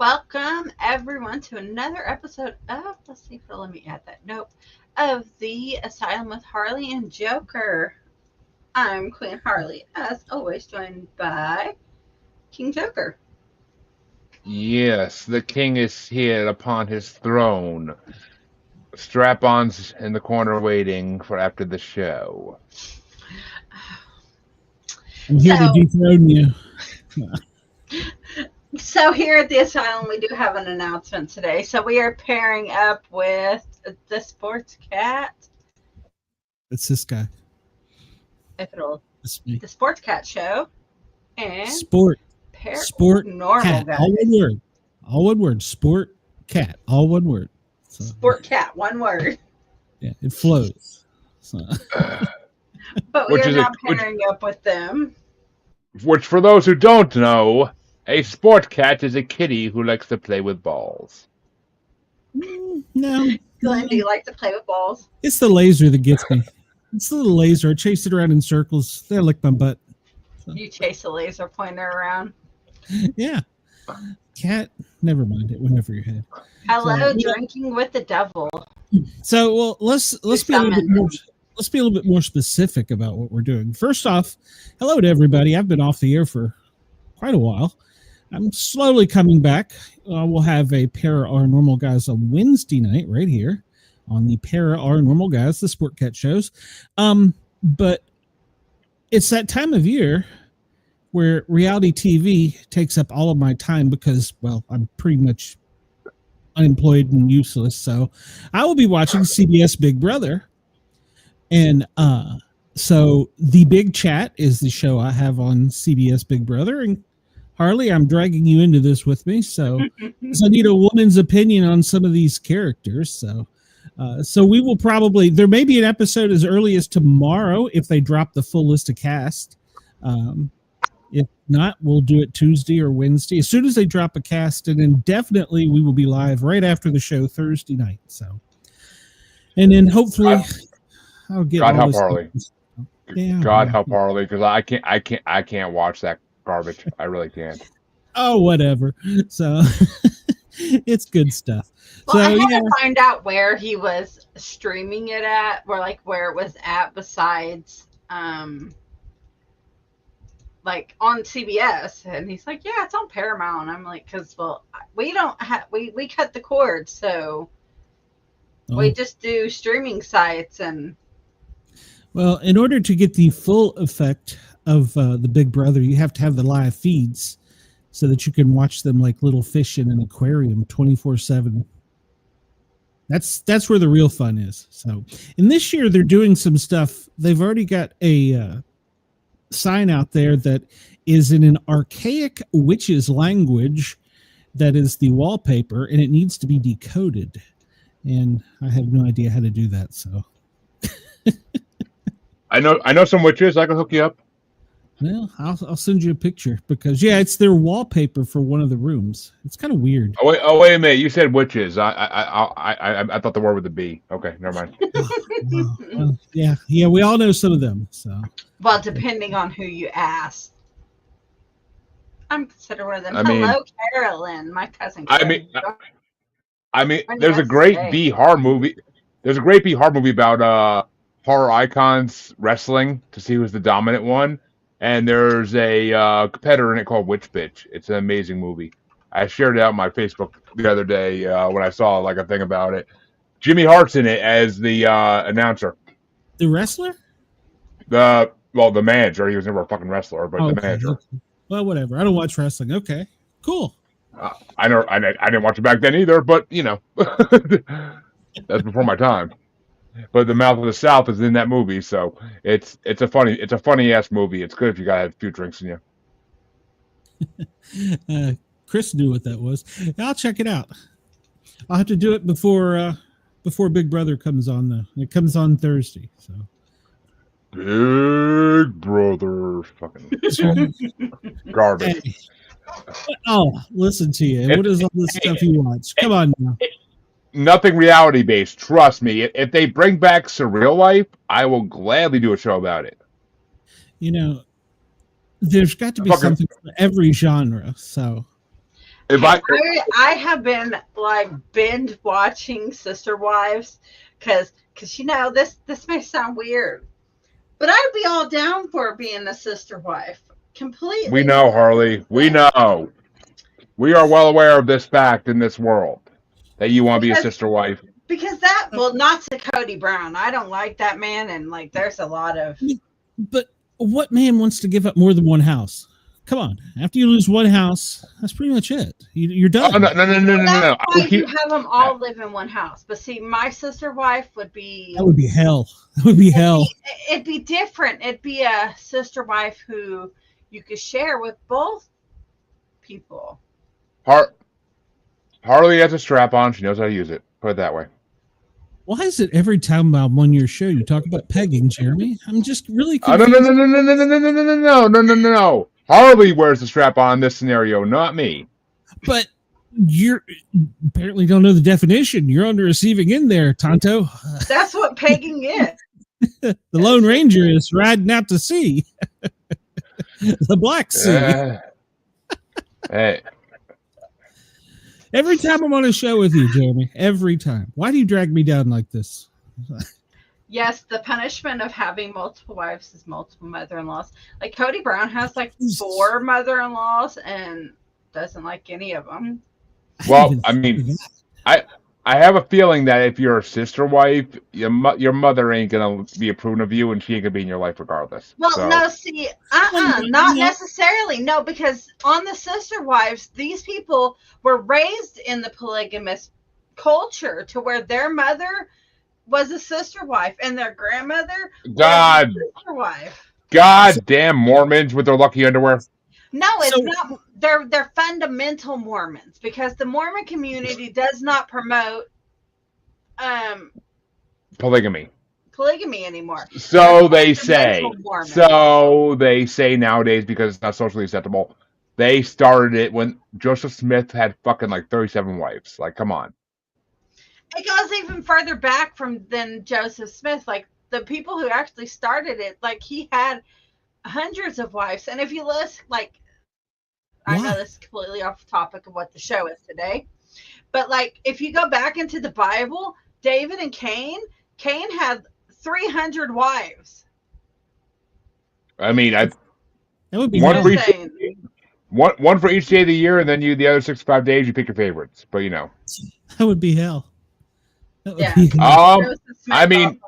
Welcome everyone to another episode of, let me add that, nope, of the Asylum with Harley and Joker. I'm Queen Harley, as always, joined by King Joker. Yes, the king is here upon his throne. Strap-ons in the corner waiting for after the show. I'm here to dethrone you. So here at the Asylum, we do have an announcement today. So we are pairing up with the Sports Cat. It's this guy. The Sports Cat Show. And Sport Normal Cat. Guys. All one word. Sport Cat. All one word. So, Sport Cat. One word. Yeah, it flows. So. But we are now pairing up with them. Which, for those who don't know, a sport cat is a kitty who likes to play with balls. No. Glenn, do you like to play with balls? It's the laser that gets me. It's the little laser. I chase it around in circles. They lick my butt. So. You chase a laser pointer around? Yeah. Cat, never mind it. Whenever your head. Hello, drinking with the devil. So, well, let's be a little bit more. Let's be a little bit more specific about what we're doing. First off, hello to everybody. I've been off the air for quite a while. I'm slowly coming back. We'll have a pair of our normal guys on Wednesday night right here on the pair of our normal guys, the Sport Cat shows. But it's that time of year where reality TV takes up all of my time because, well, I'm pretty much unemployed and useless. So I will be watching CBS Big Brother. And so The Big Chat is the show I have on CBS Big Brother. And Harley, I'm dragging you into this with me. So I need a woman's opinion on some of these characters. So we will probably, there may be an episode as early as tomorrow if they drop the full list of cast. If not, we'll do it Tuesday or Wednesday. As soon as they drop a cast, and then definitely we will be live right after the show Thursday night. So, and then hopefully... I'll get God help Harley. Yeah, God help Harley, because I can't watch that garbage. I really can't. Oh, whatever. So it's good stuff. Well, I had to find out where he was streaming it at, where it was at besides like on CBS, and he's like, yeah, it's on Paramount. I'm like, because we don't have we cut the cord, so we just do streaming sites. And well, in order to get the full effect of the Big Brother, you have to have the live feeds so that you can watch them like little fish in an aquarium 24/7. That's where the real fun is. So, and this year they're doing some stuff. They've already got a sign out there that is in an archaic witch's language that is the wallpaper, and it needs to be decoded. And I have no idea how to do that. So. I know some witches. I can hook you up. Well, I'll send you a picture because it's their wallpaper for one of the rooms. It's kind of weird. Oh wait a minute! You said witches. I thought the word with a B. Okay, never mind. Yeah. We all know some of them. So. Well, depending on who you ask, I'm considered one of them. Hello, Carolyn, my cousin. Carolyn. I mean, there's a great B horror movie. There's a great B horror movie about horror icons wrestling to see who's the dominant one. And there's a competitor in it called Witch Bitch. It's an amazing movie. I shared it out on my Facebook the other day when I saw like a thing about it. Jimmy Hart's in it as the announcer. The wrestler? The manager. He was never a fucking wrestler, but the manager. Well, whatever. I don't watch wrestling. Okay, cool. I didn't watch it back then either, but that's before my time. But the Mouth of the South is in that movie, so it's a funny ass movie. It's good if you gotta have a few drinks in you. Chris knew what that was. I'll check it out. I'll have to do it before Big Brother comes on though. It comes on Thursday, so. Big Brother, fucking garbage. Hey. Oh, listen to you. What is all this stuff you watch? Come on now. Nothing reality based. Trust me. If they bring back Surreal Life, I will gladly do a show about it. There's got to be something for every genre. So I have been like binge watching Sister Wives because this may sound weird, but I'd be all down for being a sister wife. Completely. We know, Harley. We know. We are well aware of this fact in this world that you want to be a sister wife. Because not to Cody Brown. I don't like that man, and like there's a lot of. But what man wants to give up more than one house? Come on. After you lose one house, that's pretty much it. You're done. Oh, no. That's why you have them all live in one house. But see, my sister wife would be. That would be hell. That would be hell. It'd be different. It'd be a sister wife who you could share with both people. Harley has a strap on. She knows how to use it. Put it that way. Why is it every time I'm on your show you talk about pegging, Jeremy? I'm just really confused. No. Harley wears the strap on in this scenario, not me. But you're apparently don't know the definition. You're on the receiving end there, Tonto. That's what pegging is. The Lone Ranger is riding out to sea. The Black Sea. Hey. Every time I'm on a show with you, Jeremy, every time. Why do you drag me down like this? Yes, the punishment of having multiple wives is multiple mother-in-laws. Like Cody Brown has like 4 mother-in-laws and doesn't like any of them. Well, I mean, I have a feeling that if you're a sister wife, your mother ain't gonna be approving of you, and she ain't gonna be in your life regardless. Well, so. No, see, not necessarily. No, because on the sister wives, these people were raised in the polygamous culture to where their mother was a sister wife and their grandmother was a sister wife. God damn Mormons with their lucky underwear. No, it's not. They're fundamental Mormons because the Mormon community does not promote polygamy anymore. So they say. So they say nowadays because it's not socially acceptable. They started it when Joseph Smith had fucking like 37 wives. Like, come on. It goes even further back than Joseph Smith. Like the people who actually started it, like he had hundreds of wives. And if you list, like, I know this is completely off topic of what the show is today, but like if you go back into the Bible, David and Cain had 300 wives. I mean, that would be one for each day of the year, and then the other 65 days you pick your favorites. But that would be hell. Yeah. I mean,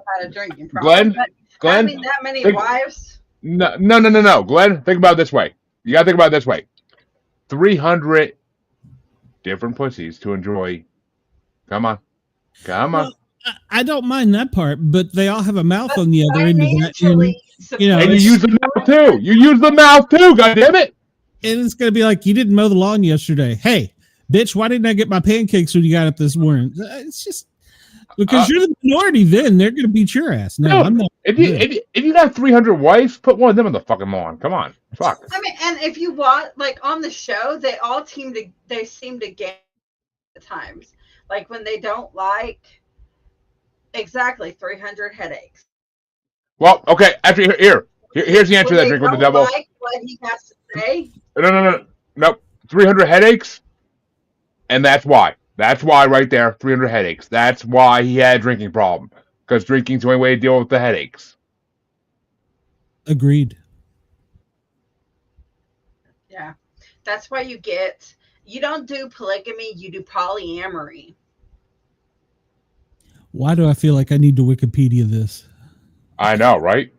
Glenn. Having that many wives. No. Glenn, think about it this way. You gotta think about it this way. 300 different pussies to enjoy. Come on. Well, I don't mind that part, but they all have a mouth on the other end of that. And you use the mouth too. You use the mouth too, goddammit. And it's going to be like, you didn't mow the lawn yesterday. Hey, bitch, why didn't I get my pancakes when you got up this morning? It's just because you're the minority then. They're going to beat your ass. No, I'm not. If you got 300 wives, put one of them on the fucking lawn. Come on. Fuck. I mean, and if you watch, like on the show, they all seem to gain at times. Like when they don't like exactly 300 headaches. Well, okay. Here's the answer to that drink with the devil. Like what he has to say. No. 300 headaches, and that's why. That's why right there. 300 headaches. That's why he had a drinking problem because drinking's the only way to deal with the headaches. Agreed. Yeah, that's why you don't do polygamy, you do polyamory. Why do I feel like I need to Wikipedia this? I know, right?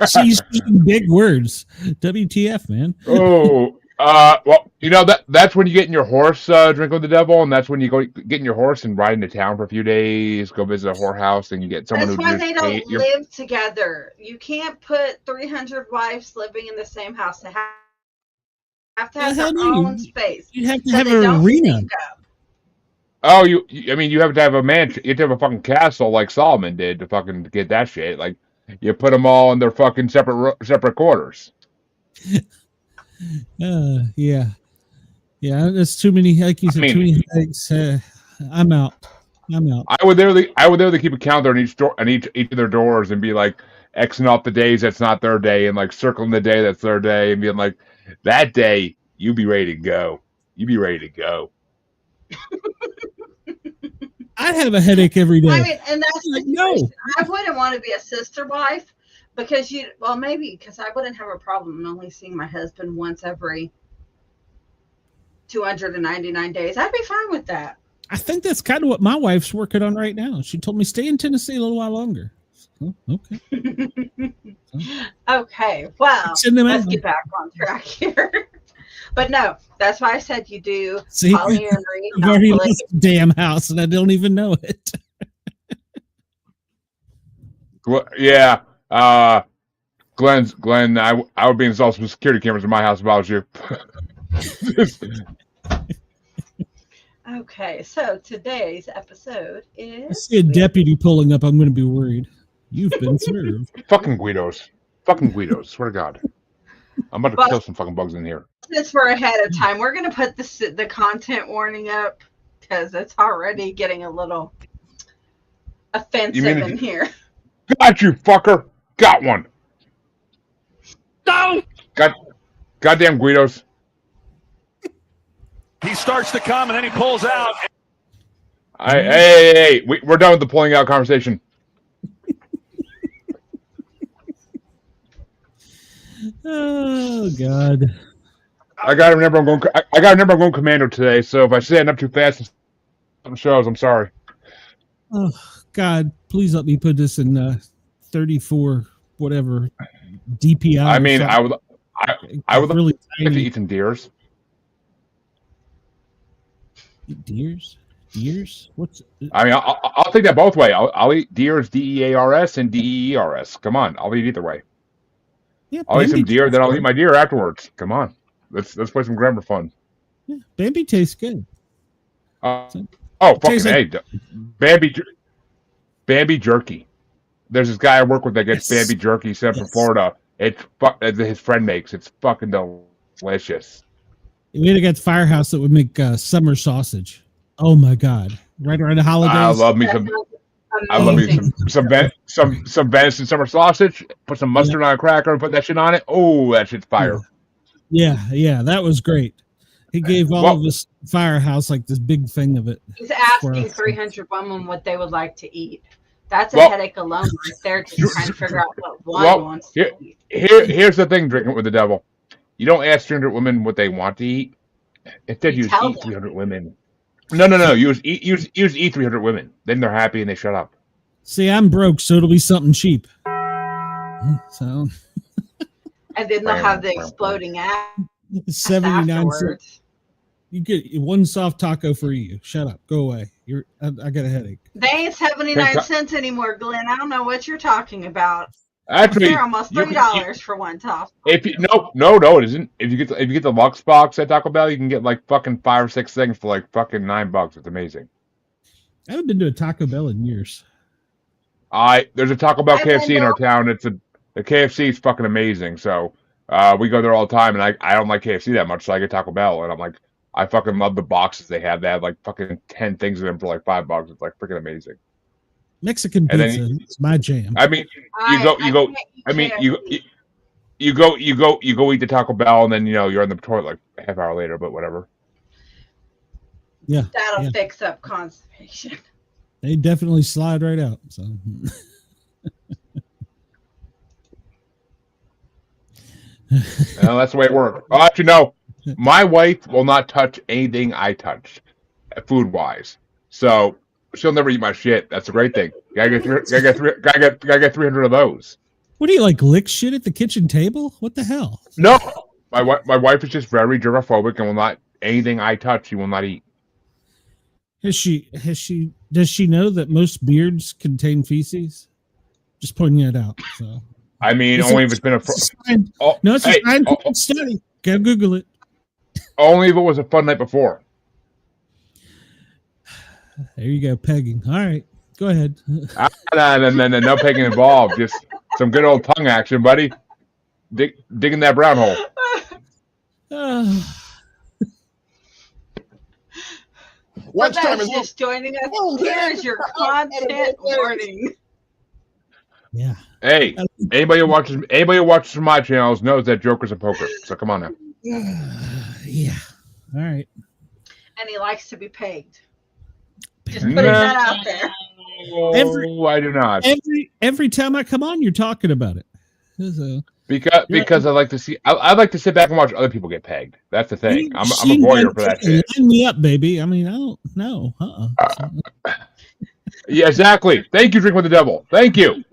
She's using big words. WTF, man. Oh, well, that's when you get in your horse, drink with the devil, and that's when you go get in your horse and ride into town for a few days, go visit a whorehouse, and you get someone That's why they don't live together. You can't put 300 wives living in the same house. They have to have their own space. You have to have an arena. Oh, you have to have a mansion. You have to have a fucking castle like Solomon did to fucking get that shit. Like, you put them all in their fucking separate quarters. Yeah. That's too many. Like you said, too many headaches. I'm out. I would literally keep a counter on each door, on each of their doors, and be like Xing off the days that's not their day, and like circling the day that's their day, and being like, that day you be ready to go. you'd be ready to go. I have a headache every day. I mean, and that's like, no. I wouldn't want to be a sister wife because maybe because I wouldn't have a problem only seeing my husband once every 299 days. I'd be fine with that. I think that's kind of what my wife's working on right now. She told me stay in Tennessee a little while longer. Oh, okay. Okay. Well, let's get back on track here. But no, that's why I said you do polyamory. I've already left the damn house and I don't even know it. Yeah. Glenn, I would be installed some security cameras in my house if I was you. Okay, so today's episode is... I see a deputy pulling up, I'm going to be worried. You've been served. Fucking Guidos. Swear to God. I'm about to kill some fucking bugs in here. Since we're ahead of time, we're going to put the content warning up because it's already getting a little offensive in here. Got you, fucker. Got one. No! Goddamn Guidos. He starts to come and then he pulls out. Hey, we're done with the pulling out conversation. Oh God! I gotta remember I'm going commando today. So if I stand up too fast, some shows. I'm sorry. Oh God! Please let me put this in 34 whatever DPI. I mean, I would really like to eat some deers. Deers? What's? I mean, I'll take that both way. I'll eat deers, DEARS, and DEERS. Come on, I'll eat either way. Yeah, I'll eat some deer, then I'll eat my deer afterwards. Come on, let's play some grammar fun. Yeah, Bambi tastes good. Fucking hey, Bambi jerky. There's this guy I work with that gets Bambi jerky sent from Florida. It's his friend makes. It's fucking delicious. We had a guy at the firehouse that would make summer sausage. Oh my God! Right around the holidays. I love me some venison summer sausage. Put some mustard on a cracker and put that shit on it. Oh, that shit's fire. Yeah, that was great. He gave all of us firehouse like this big thing of it. He's asking 300 women what they would like to eat. That's a headache alone right there, just trying to figure out what one wants to eat. Here's the thing, drinking with the devil. You don't ask 300 women what they want to eat. Instead, you eat 300 women. No. You just eat 300 women. Then they're happy and they shut up. See, I'm broke, so it'll be something cheap. So. And then they'll have the exploding ass. 79 cents. You get one soft taco for you. Shut up. Go away. I got a headache. They ain't 79 cents anymore, Glenn. I don't know what you're talking about. Actually, they're almost $3 for one taco. If you no, it isn't. If you get the Lux box at Taco Bell, you can get like fucking 5 or 6 things for like fucking $9. It's amazing. I haven't been to a Taco Bell in years. There's a Taco Bell KFC in our town. The KFC is fucking amazing. So we go there all the time, and I don't like KFC that much, so I get Taco Bell, and I'm like, I fucking love the boxes they have. They have like fucking 10 things in them for like $5. It's like freaking amazing. Mexican pizza is my jam. I mean, you go eat the Taco Bell, and then you're in the toilet like a half hour later, but whatever. Yeah, that'll fix up constipation. They definitely slide right out. So. Well, that's the way it works. I'll let you know. My wife will not touch anything I touch, food-wise. So she'll never eat my shit. That's a great thing. Gotta get 300 of those. What do you like? Lick shit at the kitchen table? What the hell? No, my wife is just very germophobic and will not anything I touch. She will not eat. Does she know that most beards contain feces? Just pointing it out. So I mean, only if it's been a scientific study. Go Google it. Only if it was a fun night before. There you go, pegging. All right, go ahead. No pegging involved. Just some good old tongue action, buddy. Digging that brown hole. What time is just joining us? Here's your content warning. Yeah. Hey, anybody who watches my channels knows that Joker's a poker. So come on now. Yeah. All right. and he likes to be pegged. Just putting that out there. I do not. Every time I come on, you're talking about it. So, because I like to see. I like to sit back and watch other people get pegged. That's the thing. I'm a voyeur for that shit. Line me up, baby. I mean, I don't know. Yeah, exactly. Thank you, Drink with the Devil. Thank you.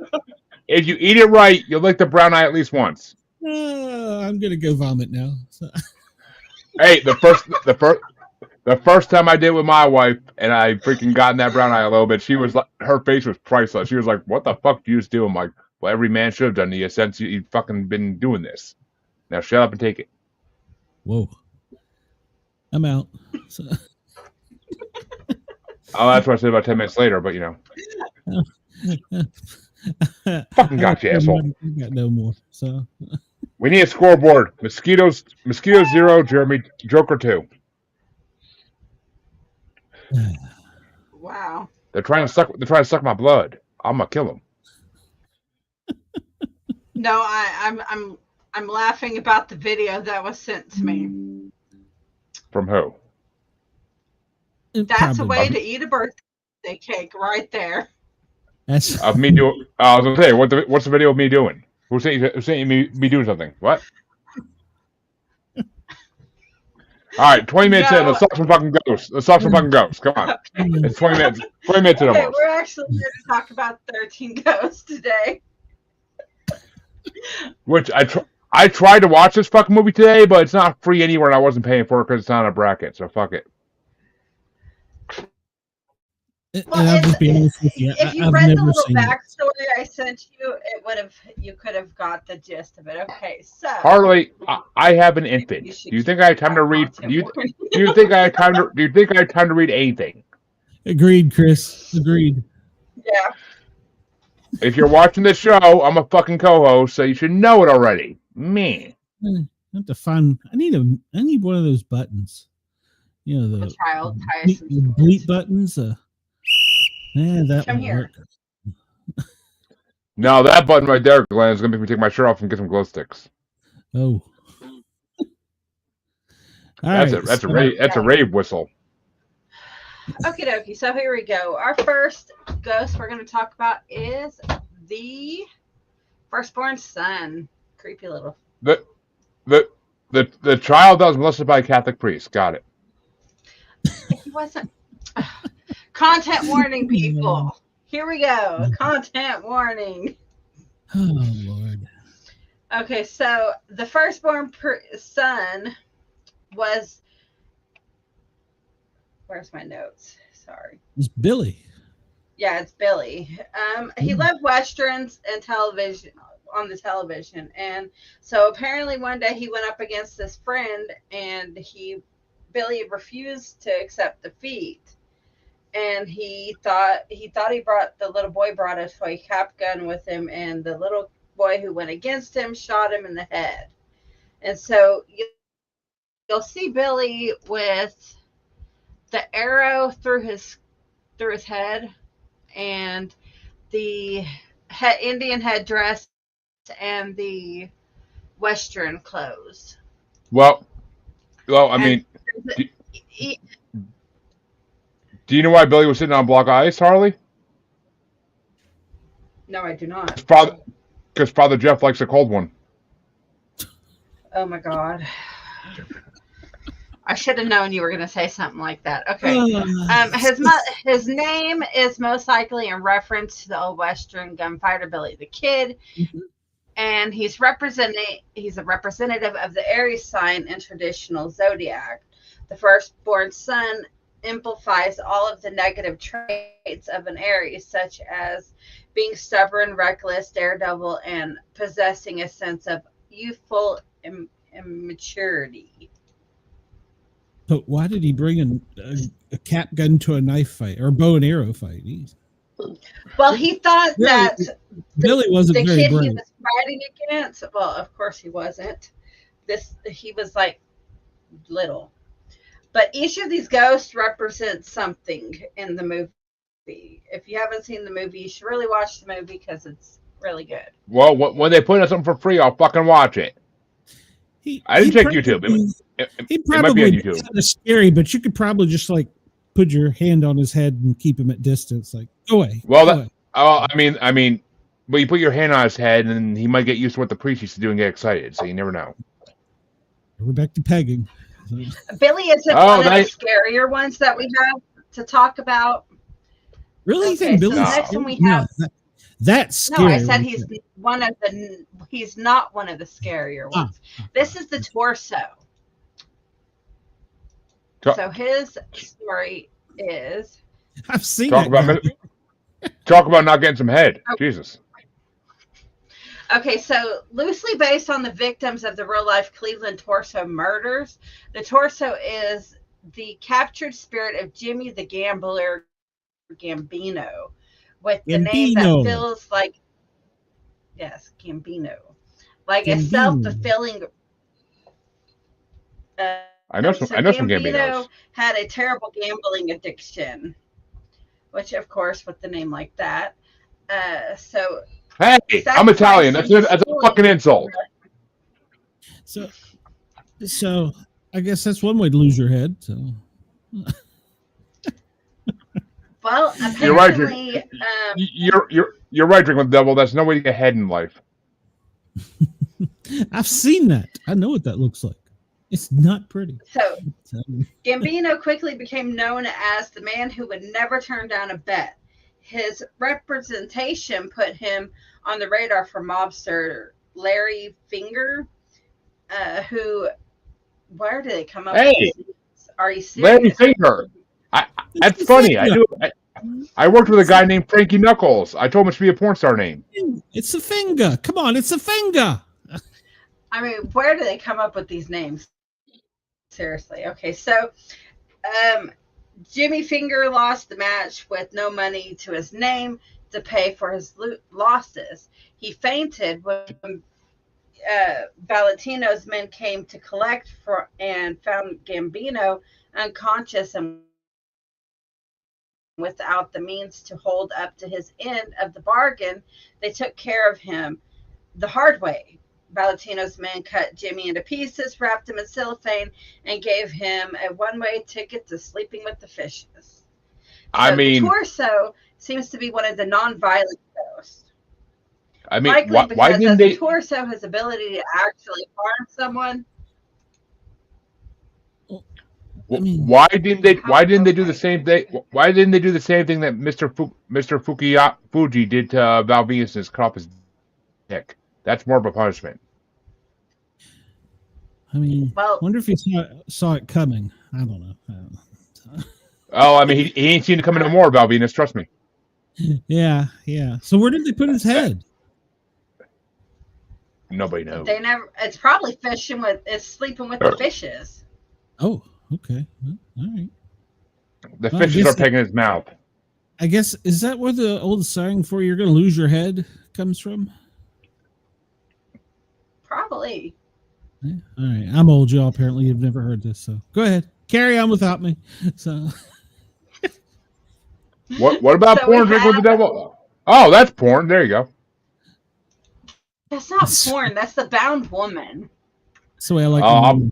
If you eat it right, you'll lick the brown eye at least once. I'm gonna go vomit now. So. Hey, the first time I did it with my wife, and I freaking got in that brown eye a little bit, she was like, her face was priceless. She was like, "What the fuck do you just do?" I'm like, "Well, every man should have done it since you've fucking been doing this. Now shut up and take it." Whoa, I'm out. So. Oh, that's what I said about 10 minutes later, but fucking got you, asshole. I got no more. So we need a scoreboard. Mosquito 0, Jeremy Joker 2. Wow. They're trying to suck my blood. I'm gonna kill them. No, I'm laughing about the video that was sent to me. From who? That's a way to eat a birthday cake right there. Of me doing. I was gonna say, what's the video of me doing? Who's saying me doing something? What? All right, 20 minutes in. Let's talk some fucking ghosts. Come on. It's 20 minutes. 20 minutes in almost. We're actually here to talk about 13 Ghosts today. Which I tried to watch this fucking movie today, but it's not free anywhere, and I wasn't paying for it because it's not on a bracket. So fuck it. Well, if you read the little backstory I sent you, you could have got the gist of it. Okay, so Harley, I have an infant. Do you think I have time to read? Do you think I have time to? Do you think I have time to read anything? Agreed, Chris. Agreed. Yeah. If you're watching this show, I'm a fucking co-host, so you should know it already. Me. I have to find. I need one of those buttons. You know the child bleep buttons. That Come here. Work. No, that button right there, Glenn, is gonna make me take my shirt off and get some glow sticks. Oh. That's a rave whistle. Okie dokie. So here we go. Our first ghost we're going to talk about is the firstborn son. Creepy little. The child that was molested by a Catholic priest. Got it. He wasn't. Content warning, people. Here we go. Content warning. Oh, Lord. Okay, so the firstborn son was. Where's my notes? Sorry. It's Billy. Yeah, it's Billy. He loved westerns and television on the television, and so apparently one day he went up against this friend, and Billy refused to accept defeat, and he thought the little boy brought a toy cap gun with him, and the little boy who went against him shot him in the head, and so you'll see Billy with the arrow through his head and the Indian headdress and the Western clothes. Well, I mean, do you know why Billy was sitting on a block of ice, Harley? No, I do not. Because Father Jeff likes a cold one. Oh my God. I should have known you were going to say something like that. Okay. His name is most likely in reference to the old Western gunfighter Billy the Kid. Mm-hmm. And he's a representative of the Aries sign in traditional zodiac. The firstborn son amplifies all of the negative traits of an Aries, such as being stubborn, reckless, daredevil, and possessing a sense of youthful immaturity. But why did he bring a cap gun to a knife fight or a bow and arrow fight? Well, he thought that Billy wasn't very kid brave. He was fighting against. Well, of course he wasn't. He was like little. But each of these ghosts represents something in the movie. If you haven't seen the movie, you should really watch the movie because it's really good. Well, when they put out something for free, I'll fucking watch it. I didn't check YouTube. He it might be on probably YouTube. kind of scary, but you could probably just like put your hand on his head and keep him at distance. Like, go away. Well, go away. I mean, but you put your hand on his head, and he might get used to what the priest used to do and get excited. So you never know. We're back to pegging. Billy isn't one of the scarier ones that we have to talk about. Really? Okay, think Billy's so the next one we have. No, that's scary. No, I said he's he's not one of the scarier ones. This is the torso. So his story is. I've seen talk about not getting some head. Oh. Jesus. Okay, so loosely based on the victims of the real-life Cleveland Torso murders, the Torso is the captured spirit of Jimmy the Gambler Gambino, with the name that feels like, yes, Gambino, like a self-fulfilling. I know some Gambinos. Had a terrible gambling addiction, which, of course, with the name like that, so. Hey, I'm Italian. That's a fucking insult. So I guess that's one way to lose your head. So. Well, apparently, you're right, Drink with the Devil. That's no way to get ahead in life. I've seen that. I know what that looks like. It's not pretty. So Gambino quickly became known as the man who would never turn down a bet. His representation put him on the radar for mobster Larry Finger, who, where did they come up with this? Are you serious? Larry Finger. That's funny. I worked with a guy named Frankie Knuckles. I told him it should be a porn star name. It's a finger. Come on, it's a finger. I mean, where do they come up with these names? Seriously. Okay, so Jimmy Finger lost the match with no money to his name to pay for his losses. He fainted when Valentino's men came to collect and found Gambino unconscious and without the means to hold up to his end of the bargain. They took care of him the hard way. Valentino's men cut Jimmy into pieces, wrapped him in cellophane, and gave him a one-way ticket to sleeping with the fishes. The Torso seems to be one of the non-violent ghosts. I mean, likely why didn't the Torso has ability to actually harm someone. Why didn't they do the same thing? Why didn't they do the same thing that Mr. Fuji did to Val Venus's cut off his dick? That's more of a punishment. I mean, I wonder if he saw it coming. I don't know. Oh, I mean, he ain't seen it coming no more, Val Venus. Trust me. Yeah. So where did they put his head? Nobody knows. They never. It's probably it's sleeping with the fishes. Oh, okay. Well, all right. The fishes are pegging his mouth. I guess, is that where the old saying for "you're going to lose your head" comes from? Probably. Yeah. All right. I'm old, y'all. Apparently, you've never heard this. So go ahead. Carry on without me. So. What about porn? Drink with the Devil? Oh, that's porn. There you go. That's not porn. That's the bound woman. That's the way I like.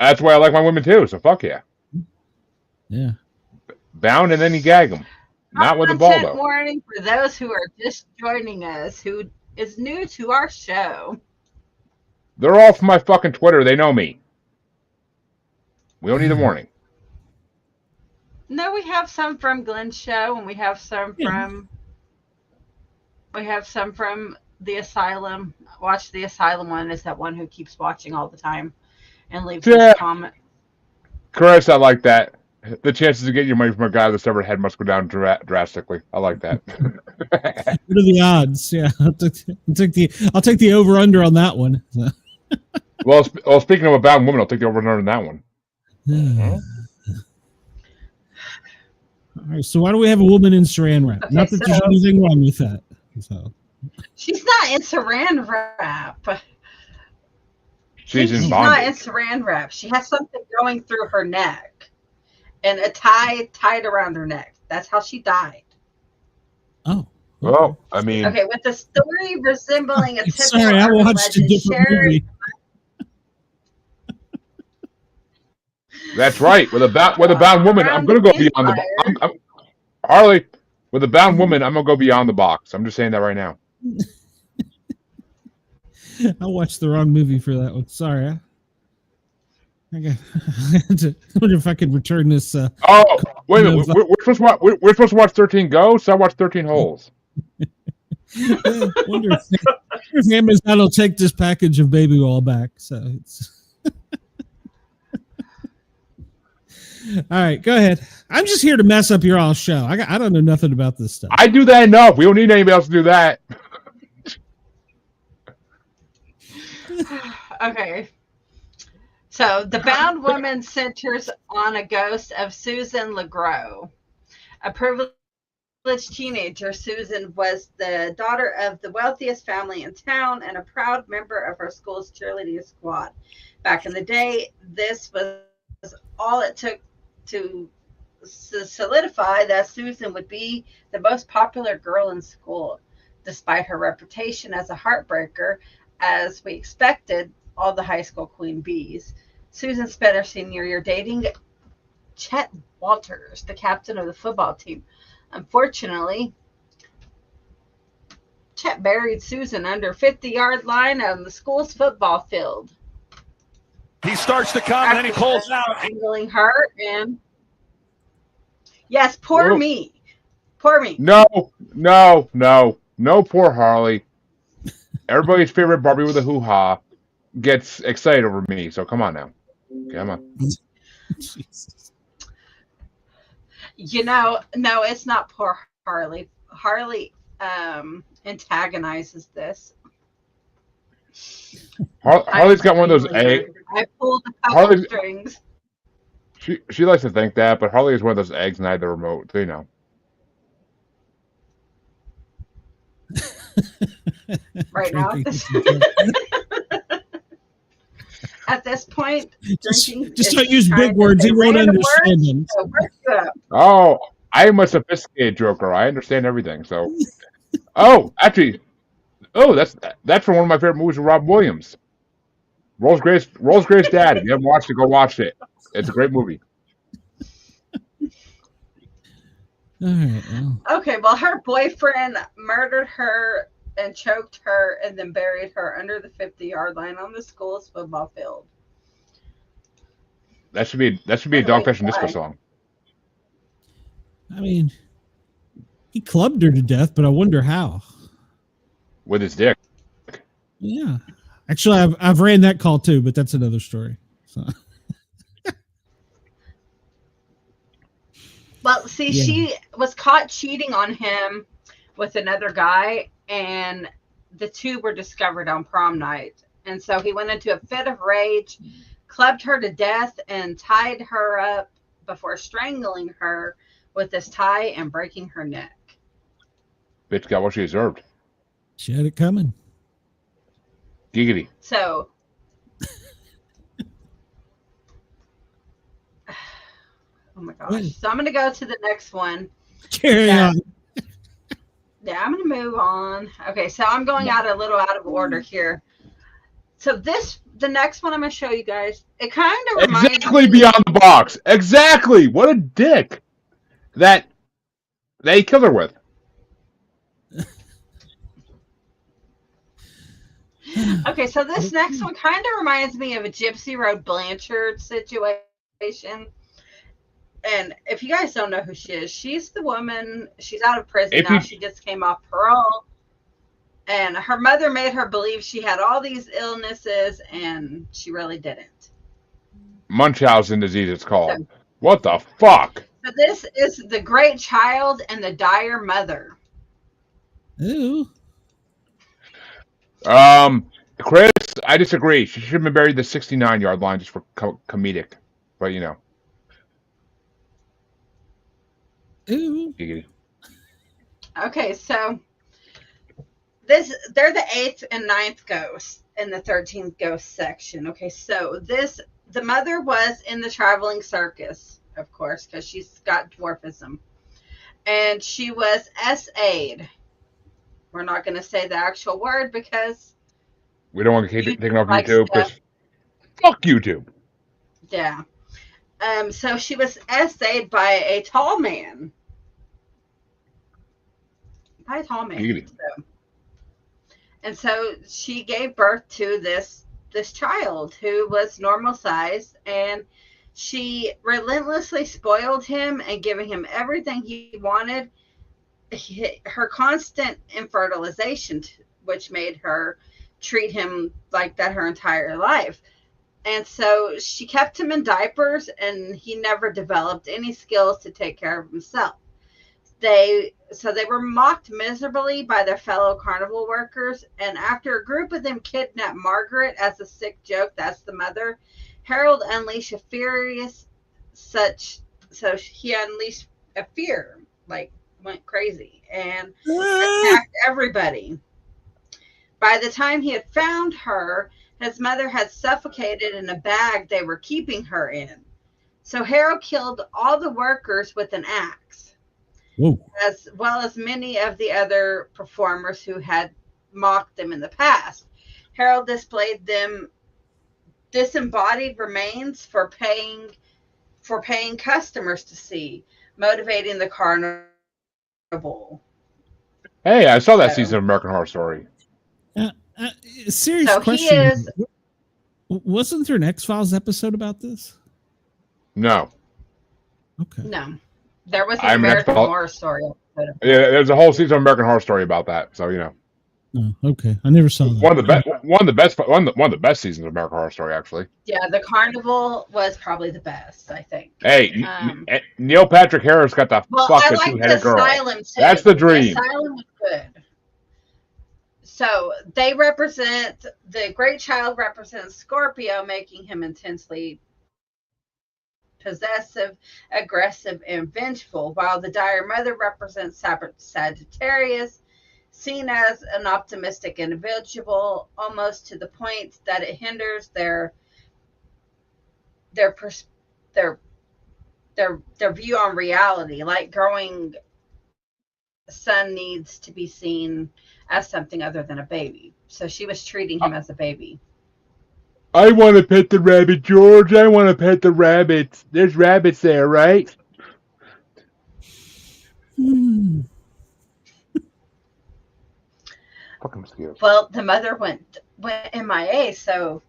That's why I like my women too. So fuck yeah. Yeah. Bound and then you gag them. Not with the ball though. Warning for those who are just joining us, who is new to our show. They're all from my fucking Twitter. They know me. We don't need a warning. No, we have some from Glenn's show, and we have some from. We have some from the Asylum. Watch the Asylum one. Is that one who keeps watching all the time and leaves a comment. Chris, I like that. The chances of getting your money from a guy that's ever head must go down drastically. I like that. What are the odds? Yeah, I'll take the over under on that one. So. Well, speaking of a bound woman, I'll take the over under on that one. All right, so why do we have a woman in Saran wrap? Not that there's anything wrong with that. So. She's not in Saran wrap. She's not in Saran wrap. She has something going through her neck and a tie tied around her neck. That's how she died. Oh. Okay. Well, I mean. Okay, with the story resembling a typical sorry, I watched a different movie. That's right. With a bound woman, I'm Around going to the go beyond the. campfire. Harley, with a bound woman, I'm going to go beyond the box. I'm just saying that right now. I watched the wrong movie for that one. Sorry. I wonder if I could return this. Oh, wait a minute. We're supposed to watch. We're supposed to watch 13 Ghosts. I watched 13 Holes. Wonder if Amazon will take this package of baby oil back. So it's. All right, go ahead. I'm just here to mess up your all show. I don't know nothing about this stuff. I do that enough. We don't need anybody else to do that. Okay. So the bound woman centers on a ghost of Susan LeGros, a privileged teenager. Susan was the daughter of the wealthiest family in town and a proud member of her school's cheerleading squad. Back in the day, this was all it took to solidify that Susan would be the most popular girl in school. Despite her reputation as a heartbreaker, as we expected, all the high school queen bees, Susan spent her senior year dating Chet Walters, the captain of the football team. Unfortunately, Chet buried Susan under 50-yard line on the school's football field. He starts to come and then he pulls out. Angling her and yes, poor me. Poor me. No, poor Harley. Everybody's favorite Barbie with a hoo-ha gets excited over me, so come on now. Come on. Jesus. No, it's not poor Harley. Harley antagonizes this. Harley's got one of those eggs. I pulled a couple strings. She likes to think that, but Harley is one of those eggs and I the remote, so you know. Right now. At this point, just don't use big words. He won't understand them. So oh, I am a sophisticated joker. I understand everything. So, actually, that's from one of my favorite movies with Rob Williams. Rolls Grace Dad. If you haven't watched it, go watch it. It's a great movie. All right. Well. Okay, well, her boyfriend murdered her and choked her and then buried her under the 50-yard line on the school's football field. That should be a Dog Fashion Disco song. I mean, he clubbed her to death, but I wonder how. With his dick. Yeah. Actually, I've ran that call too, but that's another story. So. Well, see, she was caught cheating on him with another guy, and the two were discovered on prom night. And so he went into a fit of rage, clubbed her to death, and tied her up before strangling her with this tie and breaking her neck. Bitch got what she deserved. She had it coming. Giggity. So, oh my gosh. Wait. So I'm going to go to the next one. Carry on. Yeah, I'm going to move on. Okay, so I'm going a little out of order here. So the next one I'm going to show you guys, it kind of reminds exactly beyond the box. Exactly. What a dick that they killed her with. Okay, so this next one kind of reminds me of a Gypsy Road Blanchard situation. And if you guys don't know who she is, she's the woman, she's out of prison now. She just came off parole. And her mother made her believe she had all these illnesses, and she really didn't. Munchausen disease, it's called. So, what the fuck? So this is The Great Child and the Dire Mother. Ooh. Chris, I disagree. She should have been buried the 69-yard line just for comedic. But, you know. Ooh. Okay, so they're the 8th and 9th ghosts in the 13th ghost section. Okay, so the mother was in the traveling circus, of course, because she's got dwarfism. And she was SA'd. We're not going to say the actual word because we don't want to keep taking off YouTube because fuck YouTube. Yeah. So she was essayed by a tall man. And so she gave birth to this child who was normal sized, and she relentlessly spoiled him and giving him everything he wanted. Her constant infertilization, which made her treat him like that her entire life. And so she kept him in diapers, and he never developed any skills to take care of himself. They were mocked miserably by their fellow carnival workers, and after a group of them kidnapped Margaret as a sick joke, that's the mother, Harold unleashed a furious he unleashed a fear, like went crazy and attacked everybody. By the time he had found her, his mother had suffocated in a bag they were keeping her in. So Harold killed all the workers with an axe. Whoa. As well as many of the other performers who had mocked them in the past. Harold displayed them disembodied remains for paying customers to see, motivating the carnival. Hey, I saw that season of American Horror Story. Serious question. Wasn't there an X-Files episode about this? No. Okay. No. There was an American Horror Story episode. Yeah, there's a whole season of American Horror Story about that. So Oh, okay. I never saw that. One of the best seasons of American Horror Story, actually. Yeah, the Carnival was probably the best, I think. Hey, Neil Patrick Harris got the fucking two-headed girl. Asylum too. That's the dream. The Asylum was good. So they represent the Great Child represents Scorpio, making him intensely possessive, aggressive, and vengeful, while the Dire Mother represents Sagittarius, seen as an optimistic individual, almost to the point that it hinders their view on reality. Like growing son needs to be seen as something other than a baby. So she was treating him as a baby. I want to pet the rabbit, George. I want to pet the rabbits. There's rabbits there, right? Fucking mosquitoes. Well, the mother went MIA, so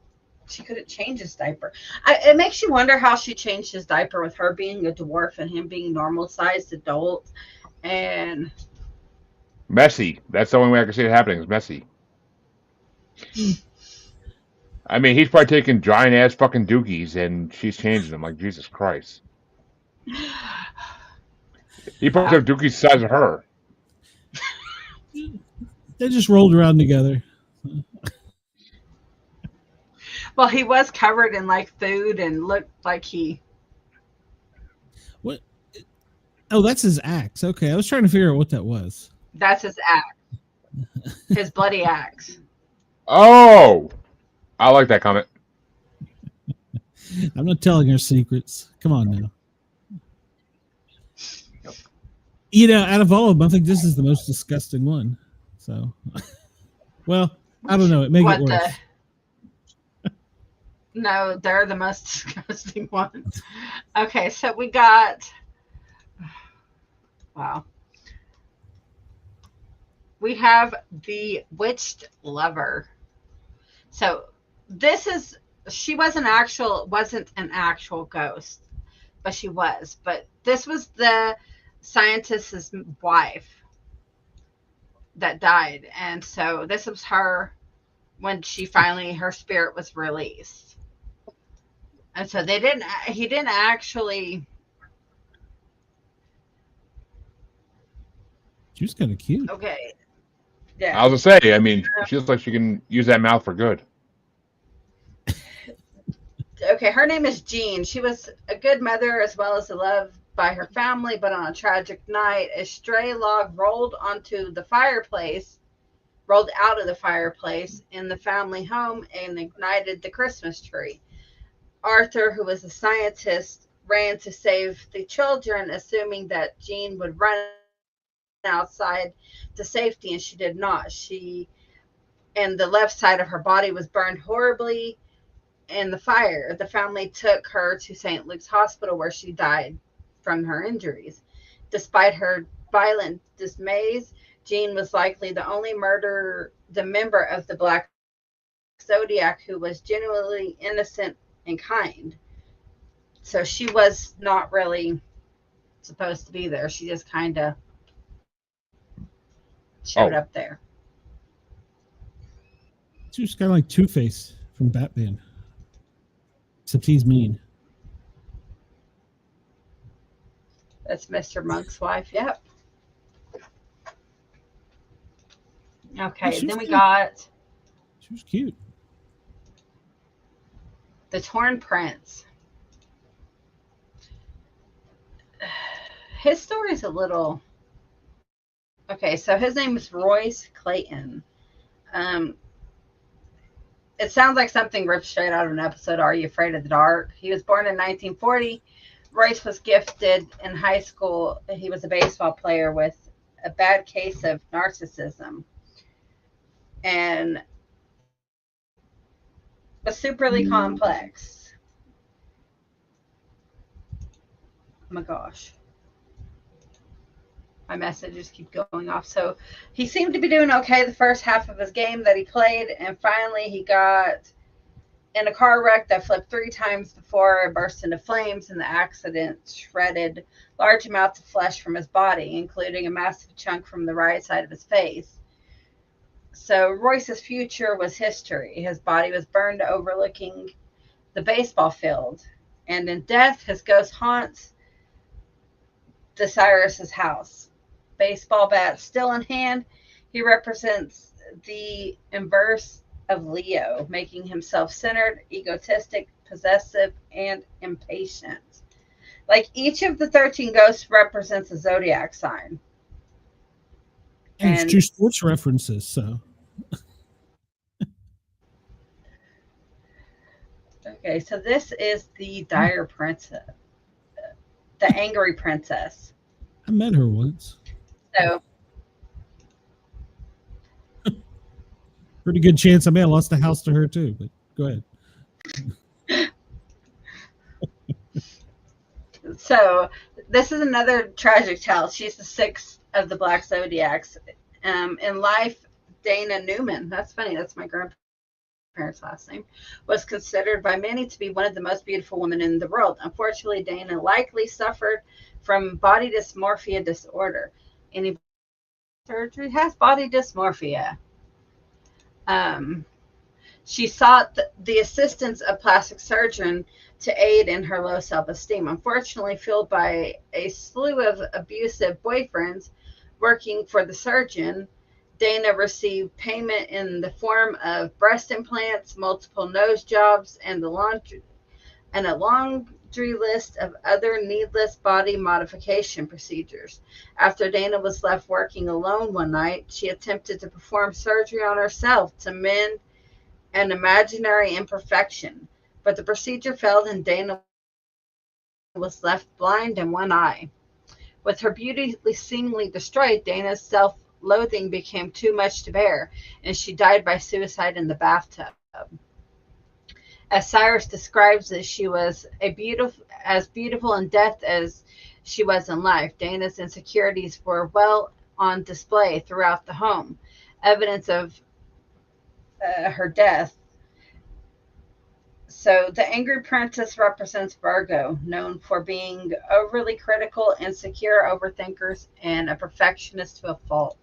she couldn't change his diaper. It makes you wonder how she changed his diaper with her being a dwarf and him being normal-sized adult. And messy. That's the only way I can see it happening. Is messy. I mean, he's probably taking giant ass fucking dookies and she's changing them. Like, Jesus Christ. He probably took dookies the size of her. They just rolled around together. Well, he was covered in like food and looked like he. What? Oh, that's his axe. Okay, I was trying to figure out what that was. That's his axe. His bloody axe. Oh, I like that comment. I'm not telling her secrets. Come on now. You know, out of all of them, I think this is the most disgusting one. So, well, I don't know. It may get worse. No, they're the most disgusting one. Okay, so we got. Wow. We have the Witched Lover. So she wasn't an actual ghost, but she was. But this was the scientist's wife that died, and so this was her when her spirit was released. And so he didn't actually. She was kind of cute. Okay. Yeah. I was gonna say, I mean, she looks like she can use that mouth for good. Okay, her name is Jean. She was a good mother as well as loved by her family, but on a tragic night, a stray log rolled out of the fireplace in the family home and ignited the Christmas tree. Arthur, who was a scientist, ran to save the children, assuming that Jean would run outside to safety, and she did not. And the left side of her body was burned horribly, in the fire. The family took her to St. Luke's Hospital where she died from her injuries. Despite her violent dismays, Jean was likely the only member of the Black Zodiac who was genuinely innocent and kind. So she was not really supposed to be there. She just kind of showed up there. She was kind of like Two-Face from Batman. Except he's mean. That's Mr. Monk's wife. Yep. Okay, then we got... She was cute. The Torn Prince. His story is a little... Okay, so his name is Royce Clayton. It sounds like something ripped straight out of an episode, Are You Afraid of the Dark? He was born in 1940. Royce was gifted in high school. He was a baseball player with a bad case of narcissism and was superly complex. Oh my gosh. My messages keep going off. So he seemed to be doing okay the first half of his game that he played, and finally he got in a car wreck that flipped 3 times before it burst into flames, and the accident shredded large amounts of flesh from his body, including a massive chunk from the right side of his face. So Royce's future was history. His body was burned overlooking the baseball field, and in death his ghost haunts Cyrus's house. Baseball bat still in hand, he represents the inverse of Leo, making him self-centered, egotistic, possessive, and impatient. Like each of the 13 ghosts represents a zodiac sign. And it's 2 sports references, so. Okay, so this is the Dire Princess, the Angry Princess. I met her once. So, pretty good chance I may have lost the house to her too, but go ahead. So this is another tragic tale. She's the 6th of the Black Zodiacs. In life, Dana Newman, that's funny, that's my grandparents' last name, was considered by many to be one of the most beautiful women in the world. Unfortunately, Dana likely suffered from body dysmorphia disorder. Any surgery has body dysmorphia. She sought the assistance of plastic surgeon to aid in her low self-esteem. Unfortunately, fueled by a slew of abusive boyfriends working for the surgeon, Dana received payment in the form of breast implants, multiple nose jobs, and a laundry list of other needless body modification procedures. After Dana was left working alone one night, she attempted to perform surgery on herself to mend an imaginary imperfection, but the procedure failed and Dana was left blind in one eye. With her beauty seemingly destroyed, Dana's self-loathing became too much to bear, and she died by suicide in the bathtub. As Cyrus describes it, she was as beautiful in death as she was in life. Dana's insecurities were well on display throughout the home, evidence of her death. So the Angry Princess represents Virgo, known for being overly critical, insecure, overthinkers, and a perfectionist to a fault.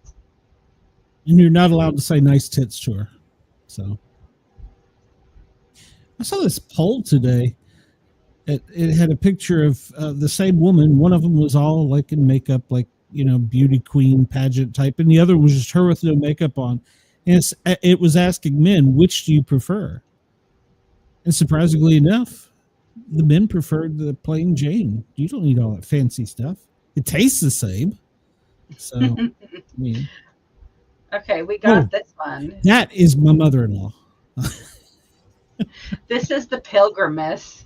And you're not allowed to say nice tits to her. So I saw this poll today. It had a picture of the same woman. One of them was all like in makeup, like, beauty queen pageant type, and the other was just her with no makeup on. And it was asking men, which do you prefer? And surprisingly enough, the men preferred the plain Jane. You don't need all that fancy stuff. It tastes the same. So, I mean. Okay, we got this one. That is my mother-in-law. This is the Pilgrimess.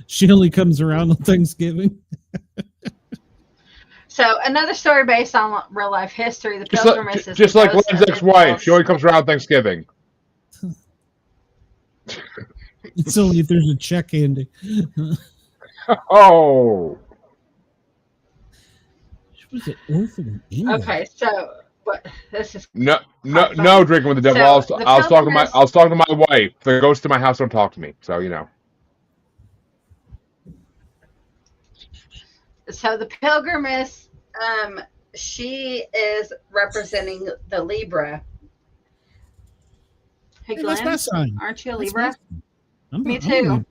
She only comes around on Thanksgiving. So another story based on real life history. The Pilgrimess is just like Len's ex-wife. She only comes around Thanksgiving. It's only if there's a check handy. Oh. She was an orphan in England. Okay, so but this is No, funny. drinking with the devil. I was talking to my wife. The ghosts in my house don't talk to me, so you know. So the pilgrimess, she is representing the Libra. Hey, Glenn, that's my sign. Aren't you a Libra? Me I'm too. Libra.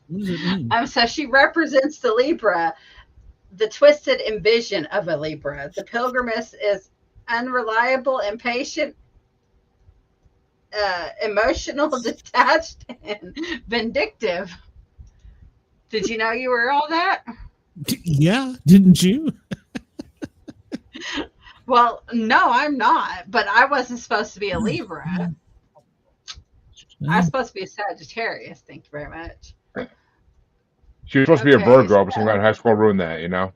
What does it mean? So she represents the Libra, the twisted envision of a Libra. The pilgrimess is unreliable, impatient, emotional, detached, and vindictive. Did you know you were all that? Yeah, didn't you? Well, no, I'm not, but I wasn't supposed to be a Libra. I was supposed to be a Sagittarius. Thank you very much. She was supposed to be a Virgo, but some guy in high school ruined that, you know?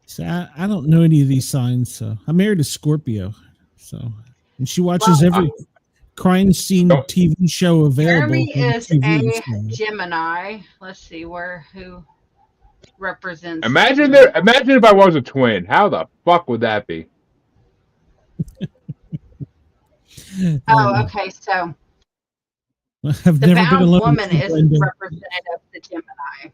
See, I don't know any of these signs, so I'm married to Scorpio. So, and she watches every crime scene TV show available. Jeremy is a Gemini. Let's see who represents. Imagine if I was a twin. How the fuck would that be? Oh, okay. So I've the never been bound alone woman is representative of the Gemini.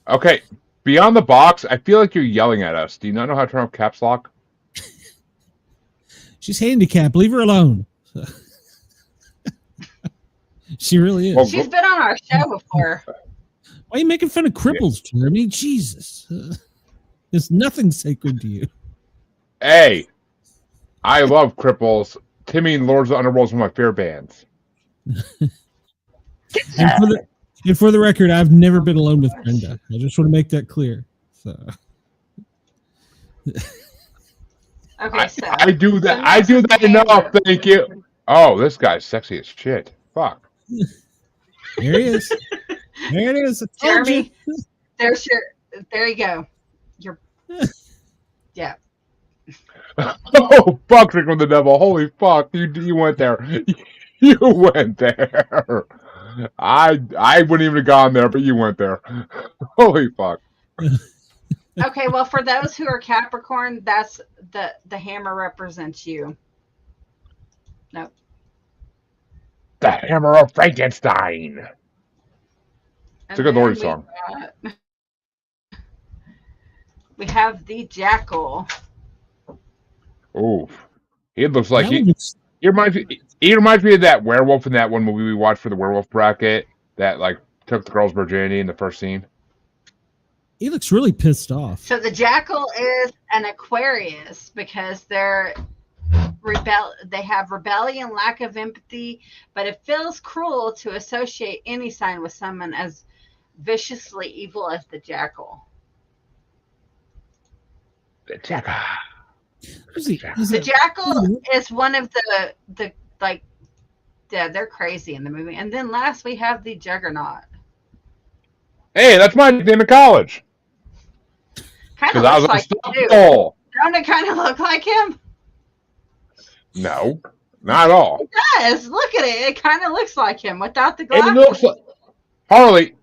Okay, beyond the box, I feel like you're yelling at us. Do you not know how to turn off caps lock? She's handicapped. Leave her alone. She really is. Well, she's been on our show before. Why are you making fun of cripples, Jeremy? Jesus. There's nothing sacred to you. Hey, I love cripples. Timmy and Lords of the Underworld is one of my favorite bands. And for the record, I've never been alone with Brenda. I just want to make that clear. So. Okay, so I do that. I do that enough. Thank you. Oh, this guy's sexy as shit. Fuck. There he is. There it is. Jeremy, there you go. Yeah. Oh, fuck, Trick with the Devil. Holy fuck. You went there. You went there. I wouldn't even have gone there, but you went there. Holy fuck. Okay, well, for those who are Capricorn, that's the hammer represents you. No. The Hammer of Frankenstein. It's a good Lori song. We have the Jackal. Ooh, he looks like he reminds me of that werewolf in that one movie we watched for the werewolf bracket that like took the girl's virginity in the first scene. He looks really pissed off. So the Jackal is an Aquarius because they have rebellion, lack of empathy, but it feels cruel to associate any sign with someone as viciously evil as the Jackal. The Jackal. The Jackal is one of the like, yeah, they're crazy in the movie. And then last we have the Juggernaut. Hey, that's my name in college. Kind of looks like him. Don't it kind of look like him? No, not at all. It does. Look at it. It kind of looks like him without the glasses. It looks like Harley.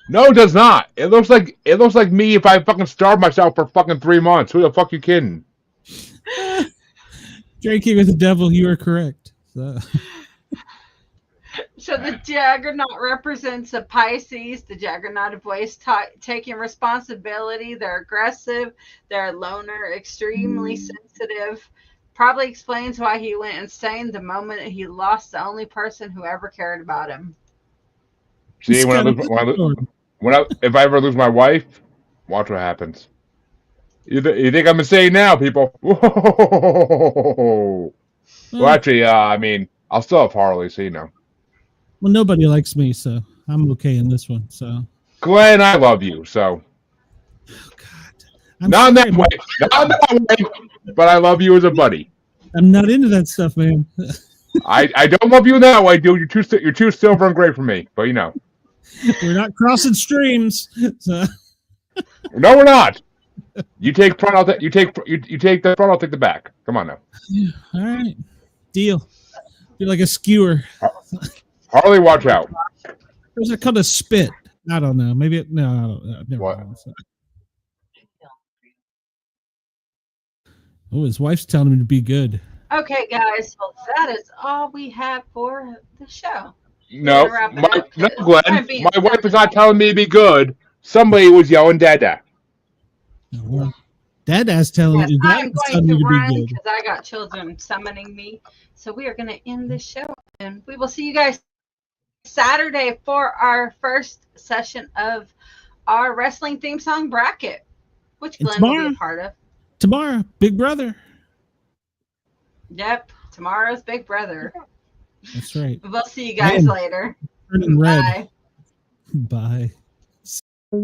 No, it does not. It looks like me if I fucking starved myself for fucking 3 months. Who the fuck you kidding? Drinking with the devil, you are correct. So the Juggernaut represents a Pisces. The Juggernaut avoids taking responsibility. They're aggressive. They're a loner, extremely sensitive. Probably explains why he went insane the moment he lost the only person who ever cared about him. See, if I ever lose my wife, watch what happens. You think I'm insane now, people? Whoa. Well, actually, I mean, I'll still have Harley, so you know. Well, nobody likes me, so I'm okay in this one. So, Glenn, I love you, so. Oh God, not in that way, but I love you as a buddy. I'm not into that stuff, man. I don't love you in that way, dude. You're too silver and gray for me, but you know. We're not crossing streams. So. No, we're not. You take front. You take the front. I'll take the back. Come on now. All right, deal. Be like a skewer. Harley, watch out. There's a kind of spit. I don't know. Maybe it. No, I don't. Never What? mind. Oh, his wife's telling him to be good. Okay, guys. Well, that is all we have for the show. No, no, Glenn. My wife is not telling me to be good. Somebody was yelling "Dada." Well, Dada's telling you. I'm going to be run good. because I got children summoning me. So we are going to end this show, and we will see you guys Saturday for our first session of our wrestling theme song bracket, which Glenn will be a part of. Tomorrow, Big Brother. Yep, tomorrow's Big Brother. That's right. We'll see you guys later. Turning red. Bye. Bye.